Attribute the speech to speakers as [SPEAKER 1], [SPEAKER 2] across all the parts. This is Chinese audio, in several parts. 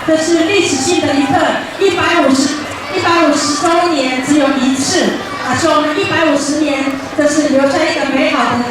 [SPEAKER 1] 这是历史性的一刻，150周年只有一次啊，是我们150年，这是留下一个美好的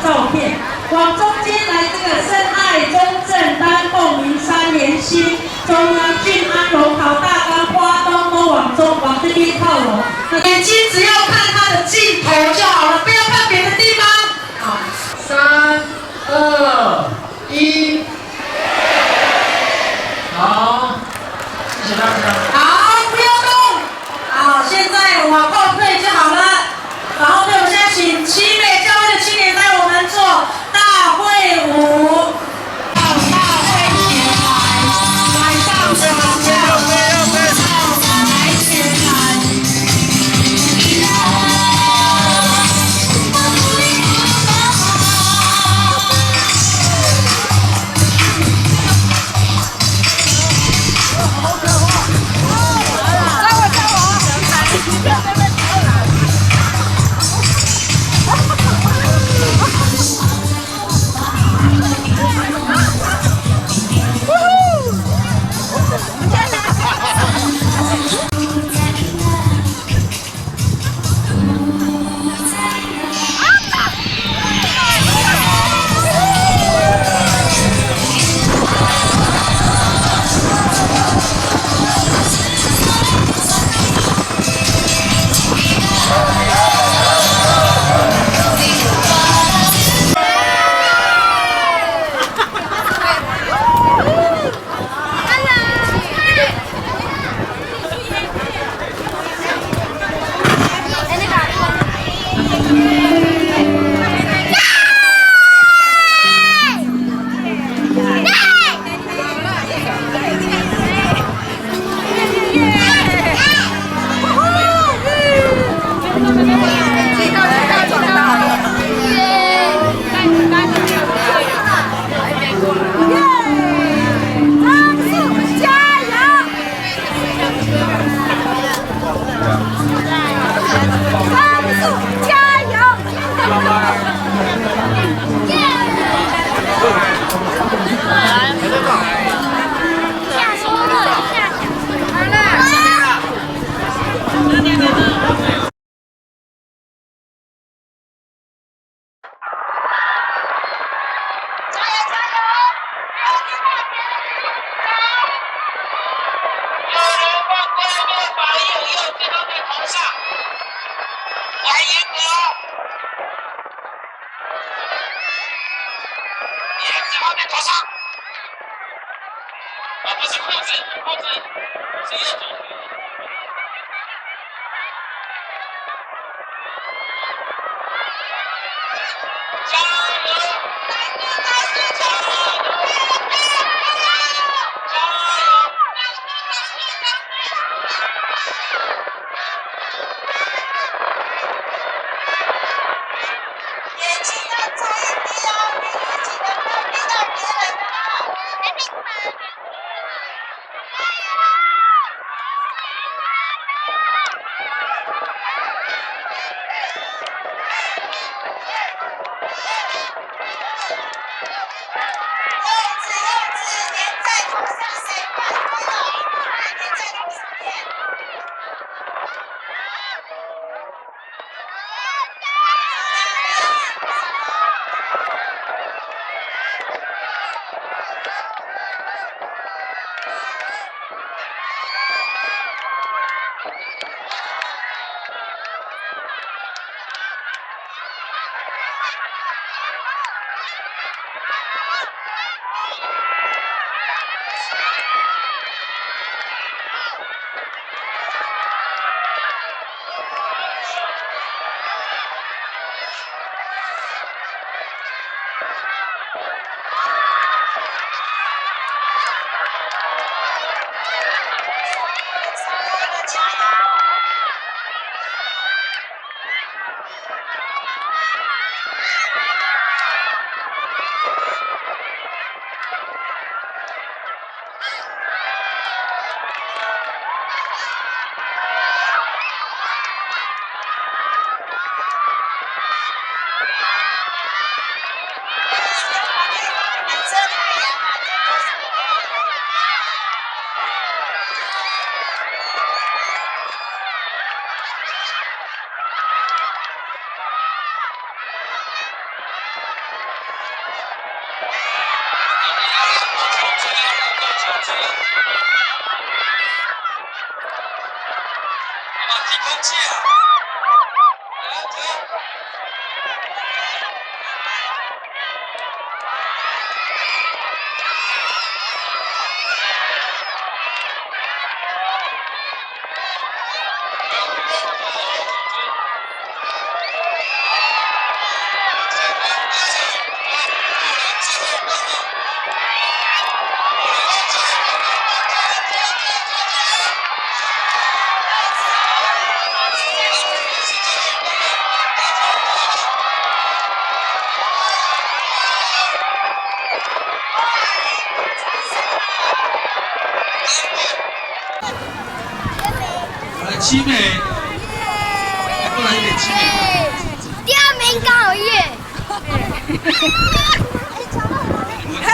[SPEAKER 1] 照片。往中间来，这个深爱、中正、丹凤、名山、连心、中央、郡安、龙桃、大冈、花东都往这边靠拢。眼睛只要看它的镜头就好了，不要看别的地方。好，3、2、1。 好，谢谢大家。好，不要动。好，现在往后退就好了。往后退，我们现在请7位教会的青年带我们做大会舞。大会前来，晚上睡觉，来前来。
[SPEAKER 2] 不是裤子是右手。加油！
[SPEAKER 3] 眼睛要注意力哦，你自己的不要逼到别人哦。
[SPEAKER 2] 提空气啊！来，七美，来过来一点，七美。
[SPEAKER 4] 第二名刚好耶！嘿！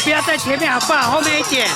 [SPEAKER 5] 不要在前面好不好？后面一点。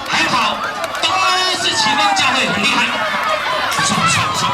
[SPEAKER 2] 还好，都是启光教会很厉害，不错不错不错。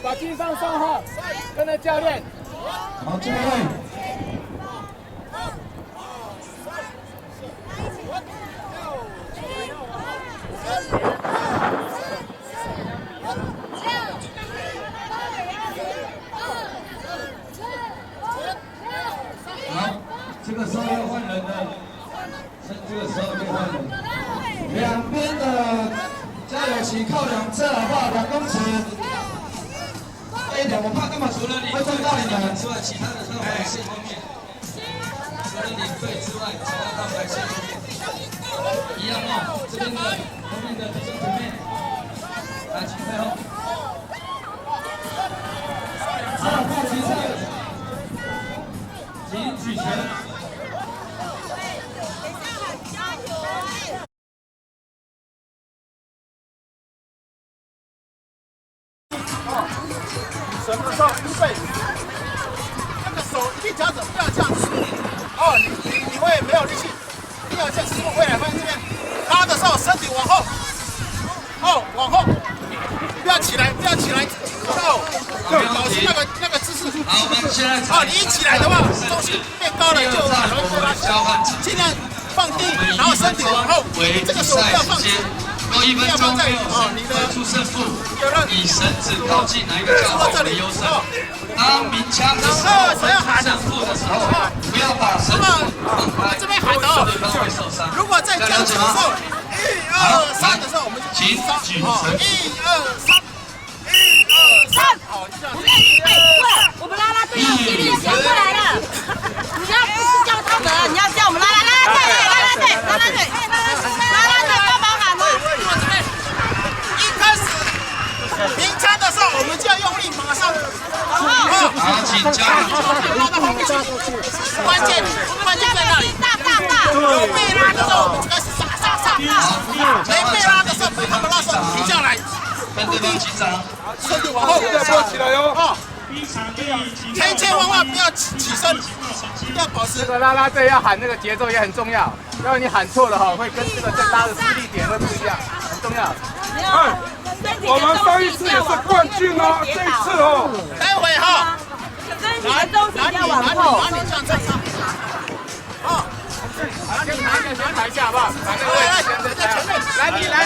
[SPEAKER 6] 把金上上号，跟着教练。
[SPEAKER 2] 好，这位。
[SPEAKER 6] 个时候要换人了，趁这个时候就换人。两边的加油旗靠两侧好不好？2公尺。一点，我怕根本
[SPEAKER 2] 除了领
[SPEAKER 6] 会撞到你们
[SPEAKER 2] 之外，其他的到白线后面。除了领队之外，其他到白线后面。一样哦，这边的后面的弟兄姐妹，来请配合。
[SPEAKER 6] 看齐上，请举拳。
[SPEAKER 7] 什么时候预备？那个手一定夹着，不要这样子。哦，你会没有力气，一定要这样，师傅会来放这边。拉的时候身体往后，往后，不要起来，不要起来。保持那个姿势。
[SPEAKER 2] 好，我们现在
[SPEAKER 7] 你一起来的话，重心变高了就很容易被拉起来。尽量放低，然后身体往后，这个手不要放直。
[SPEAKER 2] 过1分钟没有分出胜负，以绳子靠近哪一个教会为优胜。当鸣枪的时候，分出胜负的时候，不要把绳子放开，对方会受伤。
[SPEAKER 7] 如果在僵持的时候，1、2、3的时候，我们就
[SPEAKER 2] 请举绳。
[SPEAKER 7] 1、2、3，1、2、3，好，就这样。
[SPEAKER 3] 我们啦啦队要激烈想过来了，你要不是叫他们，你要叫我们啦啦队帮忙喊嘛。
[SPEAKER 7] 一开始鸣枪的时候，我们就要用力，马上。
[SPEAKER 2] 好，请加油。
[SPEAKER 7] 拉到后面去，关键在那里。有被拉的时候，我们就开始杀。没被拉的时候，被他们拉手停下来，
[SPEAKER 2] 跟对方击掌。
[SPEAKER 7] 身体往后，
[SPEAKER 6] 坐起来哟。
[SPEAKER 7] 千万不要起身，要保持。
[SPEAKER 8] 这个啦啦队要喊那个节奏也很重要，要是你喊错了哈，会跟这个正拉的施力点会不一样，很重要。
[SPEAKER 6] 我们上一次也是冠军哦，这一次哦。
[SPEAKER 7] 待会哈，
[SPEAKER 3] 拿你要往后。
[SPEAKER 7] 拿你这样上。好，
[SPEAKER 8] 先排一下好不好？把那个位置先在前面。哪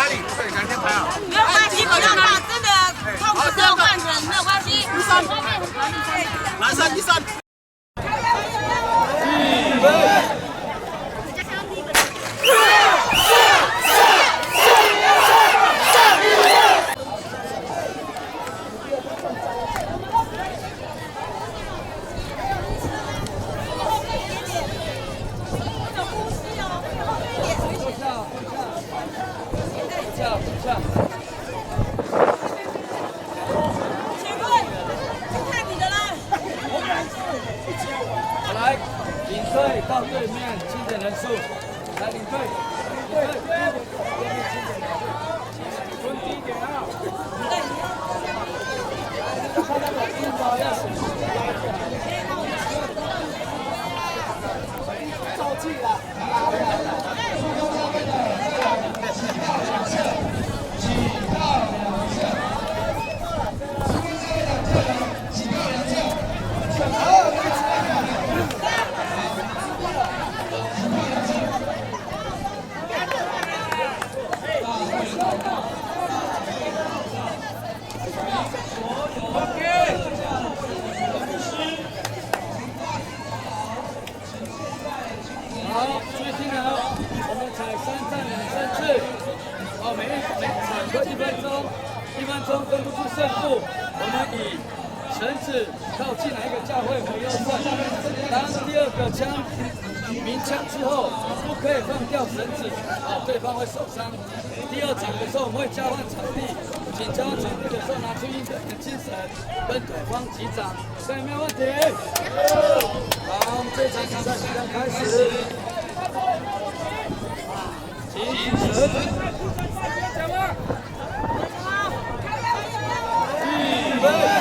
[SPEAKER 8] 里？对，赶紧排好。
[SPEAKER 3] 没有关系，不要怕，真的痛苦之后换人没有关系。
[SPEAKER 7] 蓝山第3。
[SPEAKER 2] 来，领队到对面清点人数，来领队，蹲低一点啊！造气了。好，注意听好，我们踩3站2胜制，好，每场各1分钟，1分钟分不出胜负，我们以绳子靠近哪一个教会为优胜。当第2个枪鸣枪之后，不可以放掉绳子，对方会受伤。第2场的时候，我们会交换场地，请交换场地的时候拿出应对的精神，跟对方击掌，这有没有问题？好，我们这场比赛即将开始。请绳子。预备。